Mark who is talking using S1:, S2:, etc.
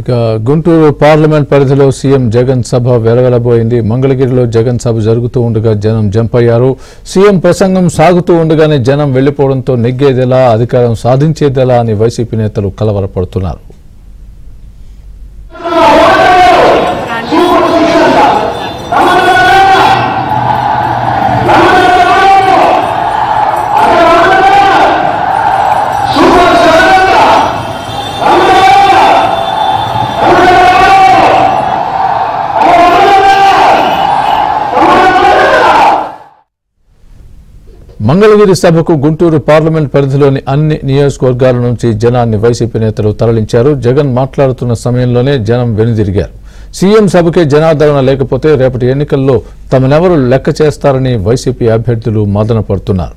S1: ఇక గుంటూరు పార్లమెంట్ పరిధిలో సీఎం జగన్ సభ వెలవెలబోయింది. మంగళగిరిలో జగన్ సభ జరుగుతూ ఉండగా జనం జంప్ అయ్యారు. సీఎం ప్రసంగం సాగుతూ ఉండగానే జనం వెళ్లిపోవడంతో నెగ్గేదెలా, అధికారం సాధించేదెలా అని వైసీపీ నేతలు కలవరపడుతున్నారు. మంగళగిరి సభకు గుంటూరు పార్లమెంట్ పరిధిలోని అన్ని నియోజకవర్గాల నుంచి జనాన్ని వైసీపీ నేతలు తరలించారు. జగన్ మాట్లాడుతున్న సమయంలోనే జనం వెనుదిరిగారు. సీఎం సభకే జనాదరణ లేకపోతే రేపటి ఎన్నికల్లో తమనెవరు లెక్క చేస్తారని వైసీపీ అభ్యర్థులు మదన పడుతున్నారు.